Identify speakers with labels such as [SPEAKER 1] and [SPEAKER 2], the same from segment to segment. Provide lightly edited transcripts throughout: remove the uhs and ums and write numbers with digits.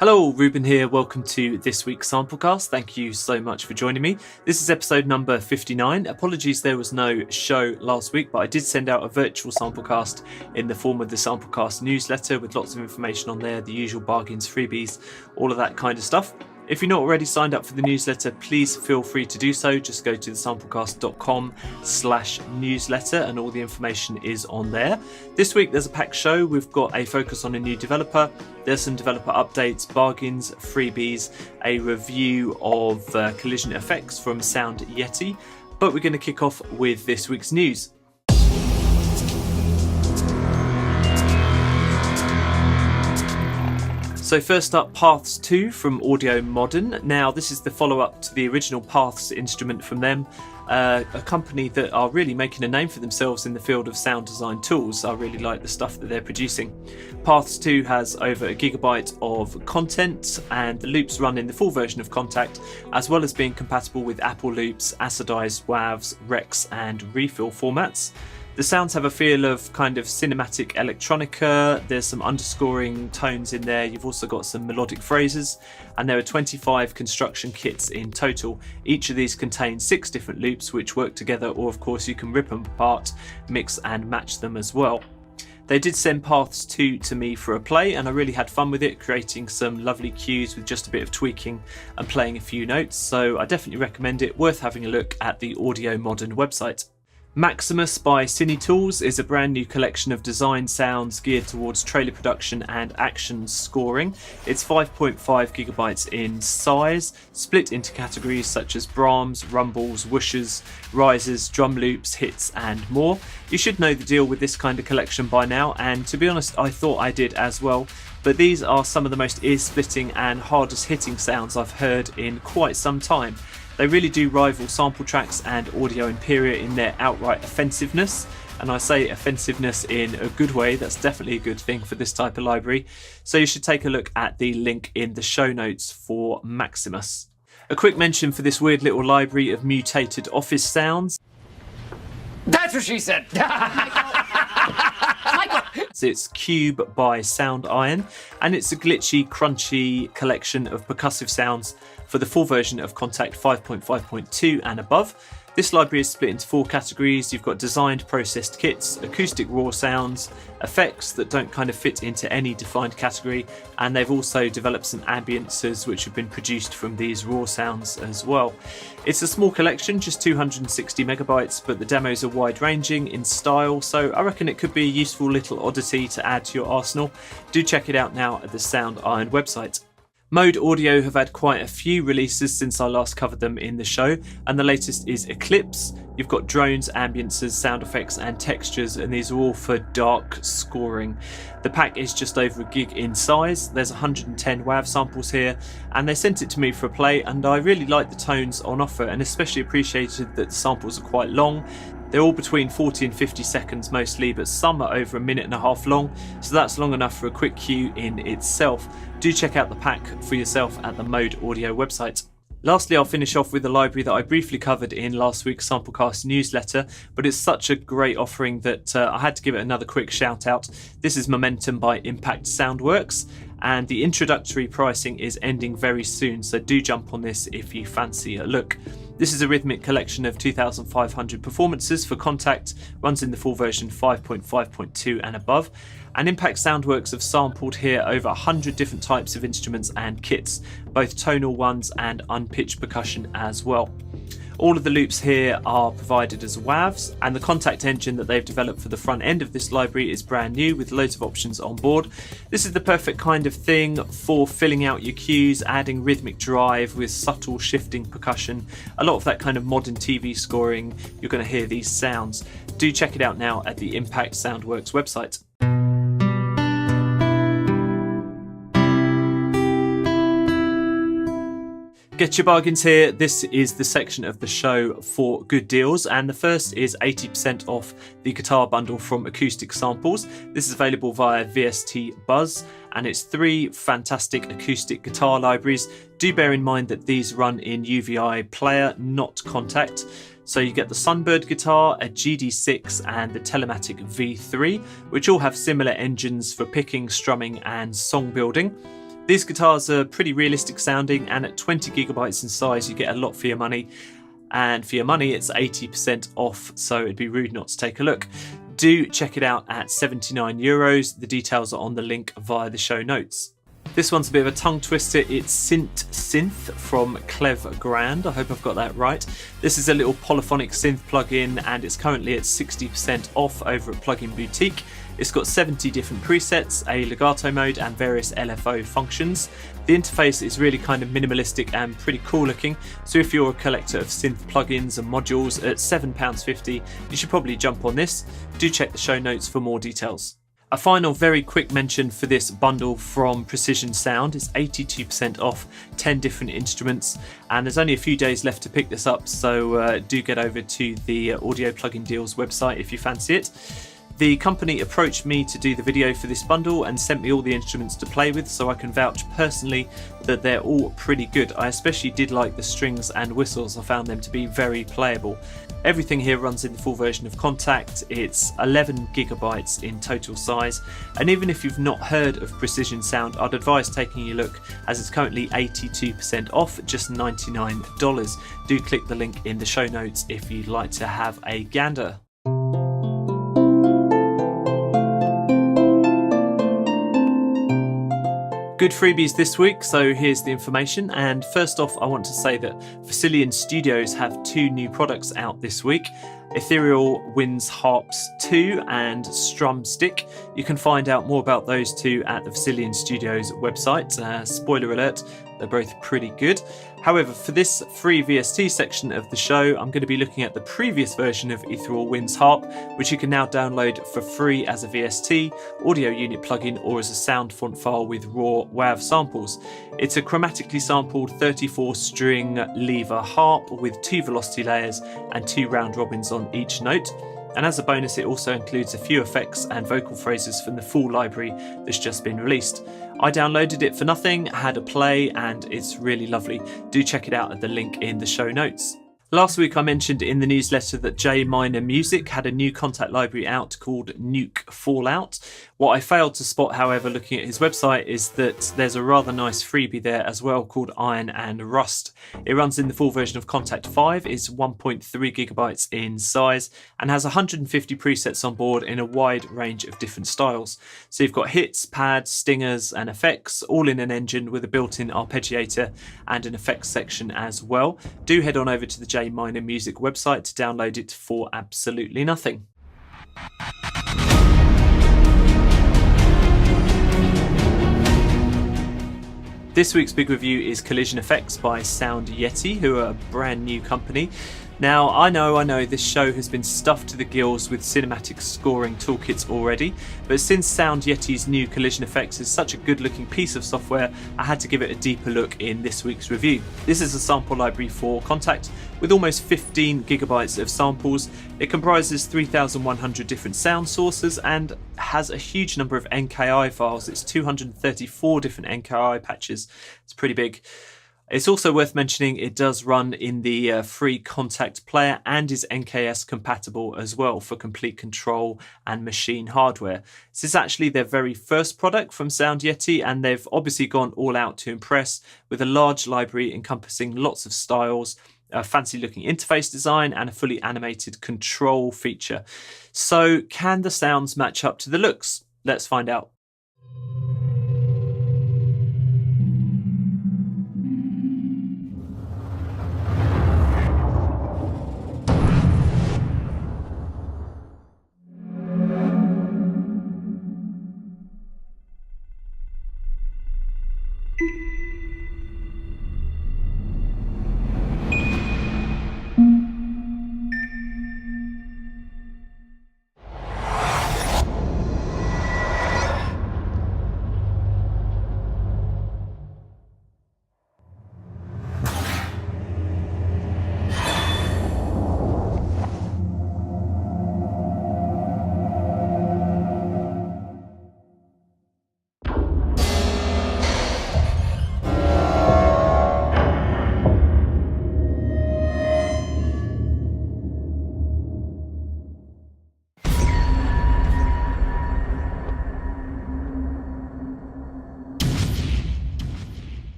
[SPEAKER 1] Hello, Ruben here. Welcome to this week's Samplecast. Thank you so much for joining me. This is episode number 59. Apologies there was no show last week, but I did send out a virtual Samplecast in the form of the Samplecast newsletter with lots of information on there, the usual bargains, freebies, all of that kind of stuff. If you're not already signed up for the newsletter, please feel free to do so. Just go to thesamplecast.com/newsletter and all the information is on there. This week there's a packed show. We've got a focus on a new developer. There's some developer updates, bargains, freebies, a review of Collision FX from Yeti. But we're going to kick off with this week's news. So first up, Paths 2 from Audio Modern. Now this is the follow-up to the original Paths instrument from them, a company that are really making a name for themselves in the field of sound design tools. I really like the stuff that they're producing. Paths 2 has over a gigabyte of content, and the loops run in the full version of Contact, as well as being compatible with Apple loops, acidized WAVs, Rex and refill formats. The sounds have a feel of kind of cinematic electronica. There's some underscoring tones in there. You've also got some melodic phrases, and there are 25 construction kits in total. Each of these contains 6 different loops which work together, or of course you can rip them apart, mix and match them as well. They did send Paths 2 to me for a play, and I really had fun with it, creating some lovely cues with just a bit of tweaking and playing a few notes. So I definitely recommend it, worth having a look at the Audio Modern website. Maximus by Cinetools is a brand new collection of design sounds geared towards trailer production and action scoring. It's 5.5 gigabytes in size, split into categories such as Brahms, rumbles, whooshes, rises, drum loops, hits and more. You should know the deal with this kind of collection by now, and to be honest I thought I did as well, but these are some of the most ear-splitting and hardest hitting sounds I've heard in quite some time. They really do rival Sample Tracks and Audio Imperia in their outright offensiveness, and I say offensiveness in a good way. That's definitely a good thing for this type of library, so you should take a look at the link in the show notes for Maximus. A quick mention for this weird little library of mutated office sounds.
[SPEAKER 2] That's what she said!
[SPEAKER 1] It's Cube by Soundiron, and it's a glitchy, crunchy collection of percussive sounds for the full version of Contact 5.5.2 and above. This library is split into 4 categories. You've got designed processed kits, acoustic raw sounds, effects that don't kind of fit into any defined category, and they've also developed some ambiences which have been produced from these raw sounds as well. It's a small collection, just 260 megabytes, but the demos are wide-ranging in style, so I reckon it could be a useful little oddity to add to your arsenal. Do check it out now at the Soundiron website. Mode Audio have had quite a few releases since I last covered them in the show, and the latest is Eclipse. You've got drones, ambiences, sound effects and textures, and these are all for dark scoring. The pack is just over a gig in size. There's 110 WAV samples here, and they sent it to me for a play, and I really like the tones on offer, and especially appreciated that the samples are quite long. They're all between 40 and 50 seconds mostly, but some are over a minute and a half long, so that's long enough for a quick cue in itself. Do check out the pack for yourself at the Mode Audio website. Lastly, I'll finish off with a library that I briefly covered in last week's Samplecast newsletter, but it's such a great offering that I had to give it another quick shout out. This is Momentum by Impact Soundworks, and the introductory pricing is ending very soon, so do jump on this if you fancy a look. This is a rhythmic collection of 2,500 performances for Contact, runs in the full version 5.5.2 and above, and Impact Soundworks have sampled here over 100 different types of instruments and kits, both tonal ones and unpitched percussion as well. All of the loops here are provided as WAVs, and the Contact engine that they've developed for the front end of this library is brand new with loads of options on board. This is the perfect kind of thing for filling out your cues, adding rhythmic drive with subtle shifting percussion. A lot of that kind of modern TV scoring, you're going to hear these sounds. Do check it out now at the Impact Soundworks website. Get your bargains here. This is the section of the show for good deals, and the first is 80% off the guitar bundle from Acoustic Samples. This is available via VST Buzz, and it's 3 fantastic acoustic guitar libraries. Do bear in mind that these run in UVI player, not Contact. So you get the Sunbird guitar, a GD6 and the Telematic V3, which all have similar engines for picking, strumming and song building. These guitars are pretty realistic sounding, and at 20 gigabytes in size you get a lot for your money. And for your money it's 80% off, so it'd be rude not to take a look. Do check it out at €79. The details are on the link via the show notes. This one's a bit of a tongue twister. It's Synth from Clev Grand. I hope I've got that right. This is a little polyphonic synth plugin, and it's currently at 60% off over at Plugin Boutique. It's got 70 different presets, a legato mode and various LFO functions. The interface is really kind of minimalistic and pretty cool looking, so if you're a collector of synth plugins and modules at £7.50, you should probably jump on this. Do check the show notes for more details. A final very quick mention for this bundle from Precision Sound is 82% off 10 different instruments, and there's only a few days left to pick this up, so do get over to the Audio Plugin Deals website if you fancy it. The company approached me to do the video for this bundle and sent me all the instruments to play with, so I can vouch personally that they're all pretty good. I especially did like the strings and whistles. I found them to be very playable. Everything here runs in the full version of Contact. It's 11 gigabytes in total size, and even if you've not heard of Precision Sound, I'd advise taking a look, as it's currently 82% off, just $99. Do click the link in the show notes if you'd like to have a gander. Good freebies this week, so here's the information. And first off, I want to say that Versilian Studios have 2 new products out this week: Ethereal Winds Harps 2 and Strumstick. You can find out more about those 2 at the Versilian Studios website. Spoiler alert, they're both pretty good. However, for this free VST section of the show, I'm going to be looking at the previous version of Ethereal Winds Harp, which you can now download for free as a VST, audio unit plugin, or as a sound font file with raw WAV samples. It's a chromatically sampled 34-string lever harp with 2 velocity layers and 2 round robins on each note. And as a bonus, it also includes a few effects and vocal phrases from the full library that's just been released. I downloaded it for nothing, had a play, and it's really lovely. Do check it out at the link in the show notes. Last week I mentioned in the newsletter that J Minor Music had a new Contact library out called Nuke Fallout. What I failed to spot, however, looking at his website, is that there's a rather nice freebie there as well called Iron and Rust. It runs in the full version of Contact 5, is 1.3 gigabytes in size, and has 150 presets on board in a wide range of different styles. So you've got hits, pads, stingers and effects, all in an engine with a built-in arpeggiator and an effects section as well. Do head on over to the J Minor Music website to download it for absolutely nothing. This week's big review is Collision FX by Sound Yeti, who are a brand new company. Now, I know this show has been stuffed to the gills with cinematic scoring toolkits already, but since Sound Yeti's new Collision FX is such a good looking piece of software, I had to give it a deeper look in this week's review. This is a sample library for Contact with almost 15 gigabytes of samples. It comprises 3,100 different sound sources and has a huge number of NKI files. It's 234 different NKI patches. It's pretty big. It's also worth mentioning it does run in the free Contact player and is NKS compatible as well for complete control and machine hardware. This is actually their very first product from Sound Yeti, and they've obviously gone all out to impress with a large library encompassing lots of styles, a fancy looking interface design and a fully animated control feature. So can the sounds match up to the looks? Let's find out.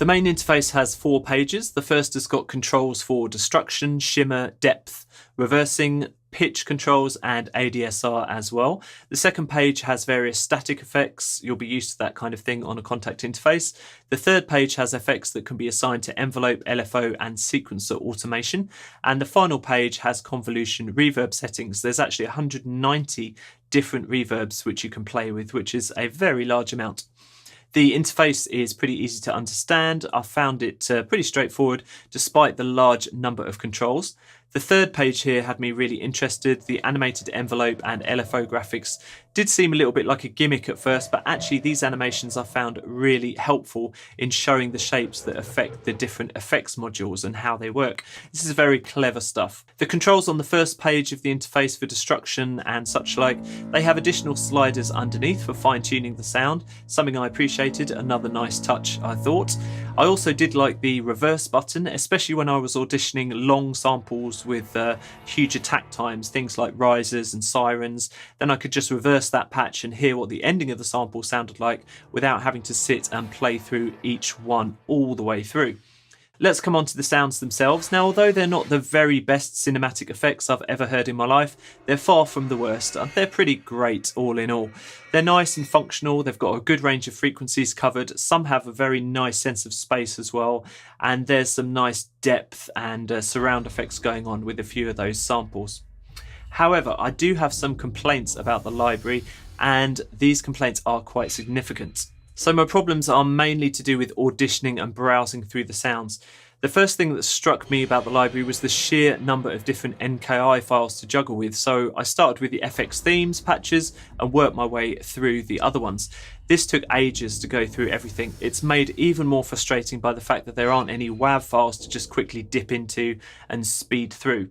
[SPEAKER 1] The main interface has 4 pages. The first has got controls for destruction, shimmer, depth, reversing, pitch controls and ADSR as well. The second page has various static effects. You'll be used to that kind of thing on a Kontakt interface. The third page has effects that can be assigned to envelope, LFO and sequencer automation. And the final page has convolution reverb settings. There's actually 190 different reverbs which you can play with, which is a very large amount. The interface is pretty easy to understand. I found it pretty straightforward despite the large number of controls. The third page here had me really interested. The animated envelope and LFO graphics did seem a little bit like a gimmick at first, but actually these animations I found really helpful in showing the shapes that affect the different effects modules and how they work. This is very clever stuff. The controls on the first page of the interface for destruction and such like, they have additional sliders underneath for fine-tuning the sound, something I appreciated, another nice touch I thought. I also did like the reverse button, especially when I was auditioning long samples with huge attack times, things like risers and sirens. Then I could just reverse that patch and hear what the ending of the sample sounded like without having to sit and play through each one all the way through. Let's come on to the sounds themselves. Now, although they're not the very best cinematic effects I've ever heard in my life, they're far from the worst. They're pretty great all in all. They're nice and functional. They've got a good range of frequencies covered. Some have a very nice sense of space as well. And there's some nice depth and surround effects going on with a few of those samples. However, I do have some complaints about the library, and these complaints are quite significant. So my problems are mainly to do with auditioning and browsing through the sounds. The first thing that struck me about the library was the sheer number of different NKI files to juggle with. So I started with the FX themes patches and worked my way through the other ones. This took ages to go through everything. It's made even more frustrating by the fact that there aren't any WAV files to just quickly dip into and speed through.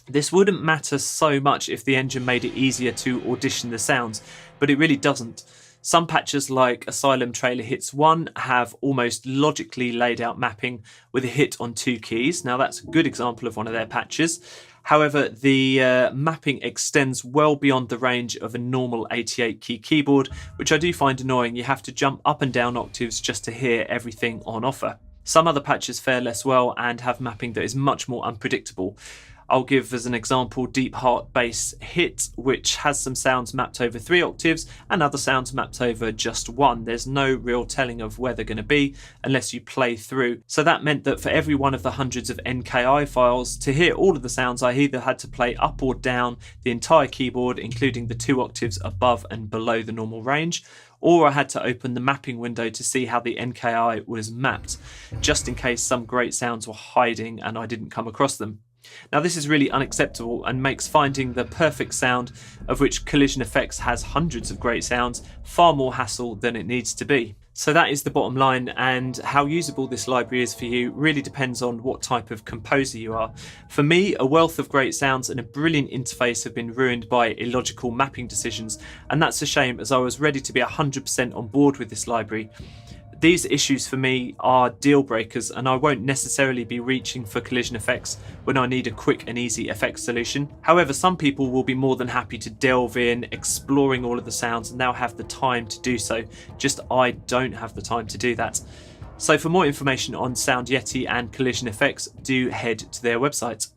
[SPEAKER 1] This wouldn't matter so much if the engine made it easier to audition the sounds, but it really doesn't. Some patches like Asylum Trailer Hits 1 have almost logically laid out mapping with a hit on 2 keys. Now that's a good example of one of their patches. However, the mapping extends well beyond the range of a normal 88 key keyboard, which I do find annoying. You have to jump up and down octaves just to hear everything on offer. Some other patches fare less well and have mapping that is much more unpredictable. I'll give as an example Deep Heart Bass Hit, which has some sounds mapped over 3 octaves and other sounds mapped over just 1. There's no real telling of where they're going to be unless you play through. So that meant that for every one of the hundreds of NKI files, to hear all of the sounds, I either had to play up or down the entire keyboard, including the 2 octaves above and below the normal range, or I had to open the mapping window to see how the NKI was mapped, just in case some great sounds were hiding and I didn't come across them. Now this is really unacceptable and makes finding the perfect sound, of which Collision FX has hundreds of great sounds, far more hassle than it needs to be. So that is the bottom line, and how usable this library is for you really depends on what type of composer you are. For me, a wealth of great sounds and a brilliant interface have been ruined by illogical mapping decisions, and that's a shame, as I was ready to be 100% on board with this library. These issues for me are deal breakers, and I won't necessarily be reaching for Collision FX when I need a quick and easy FX solution. However, some people will be more than happy to delve in, exploring all of the sounds, and they'll have the time to do so. Just I don't have the time to do that. So for more information on Sound Yeti and Collision FX, do head to their website.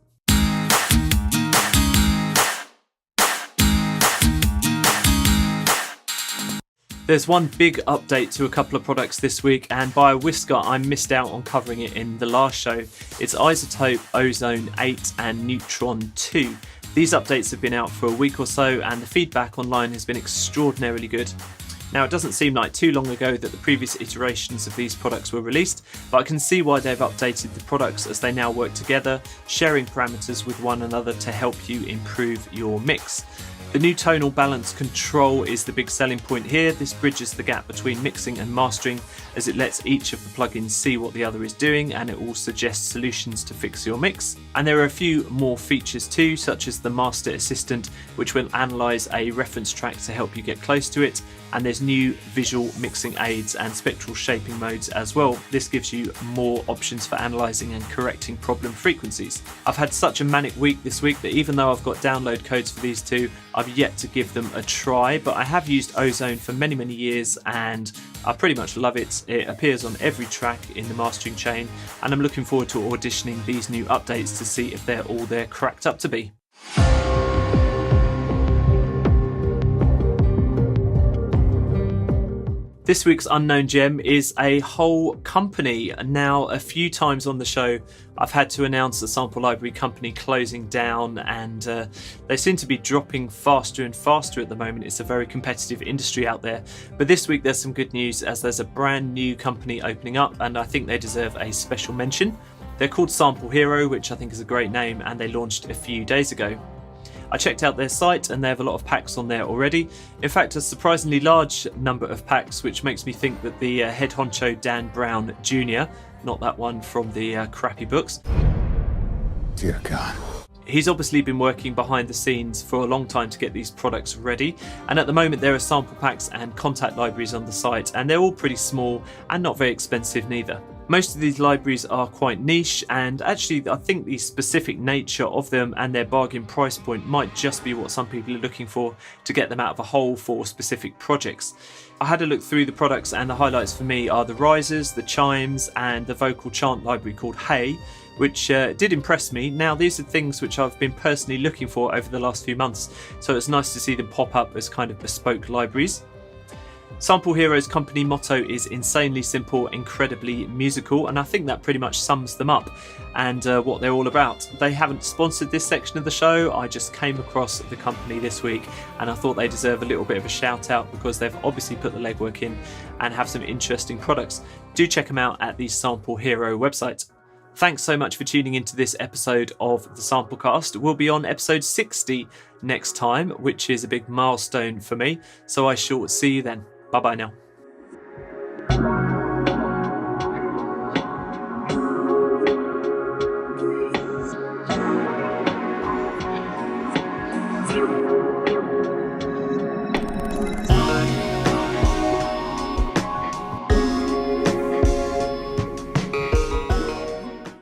[SPEAKER 1] There's one big update to a couple of products this week, and by a whisker I missed out on covering it in the last show. It's iZotope, Ozone 8 and Neutron 2. These updates have been out for a week or so, and the feedback online has been extraordinarily good. Now, it doesn't seem like too long ago that the previous iterations of these products were released, but I can see why they've updated the products, as they now work together, sharing parameters with one another to help you improve your mix. The new tonal balance control is the big selling point here. This bridges the gap between mixing and mastering, as it lets each of the plugins see what the other is doing, and it will suggest solutions to fix your mix. And there are a few more features too, such as the Master Assistant, which will analyse a reference track to help you get close to it. and there's new visual mixing aids and spectral shaping modes as well. This gives you more options for analysing and correcting problem frequencies. I've had such a manic week this week that even though I've got download codes for these two, I've yet to give them a try, but I have used Ozone for many years and I pretty much love it. It appears on every track in the mastering chain, and I'm looking forward to auditioning these new updates to see if they're all they're cracked up to be. This week's Unknown Gem is a whole company. Now, a few times on the show, I've had to announce a sample library company closing down, and they seem to be dropping faster and faster at the moment. It's a very competitive industry out there. But this week there's some good news, as there's a brand new company opening up, and I think they deserve a special mention. They're called Sample Hero, which I think is a great name, and they launched a few days ago. I checked out their site and they have a lot of packs on there already. In fact, a surprisingly large number of packs, which makes me think that the head honcho Dan Brown Jr., not that one from the crappy books.
[SPEAKER 3] Dear God.
[SPEAKER 1] He's obviously been working behind the scenes for a long time to get these products ready, and at the moment there are sample packs and contact libraries on the site, and they're all pretty small and not very expensive neither. Most of these libraries are quite niche, and actually I think the specific nature of them and their bargain price point might just be what some people are looking for to get them out of a hole for specific projects. I had a look through the products, and the highlights for me are the risers, the chimes, and the vocal chant library called Hey, which did impress me. Now, these are things which I've been personally looking for over the last few months, so it's nice to see them pop up as kind of bespoke libraries. Sample Hero's company motto is insanely simple, incredibly musical, and I think that pretty much sums them up and what they're all about. They haven't sponsored this section of the show. I just came across the company this week and I thought they deserve a little bit of a shout out because they've obviously put the legwork in and have some interesting products. Do check them out at the Sample Hero website. Thanks so much for tuning into this episode of the Samplecast. We'll be on episode 60 next time, which is a big milestone for me, so I shall see you then. Bye-bye now.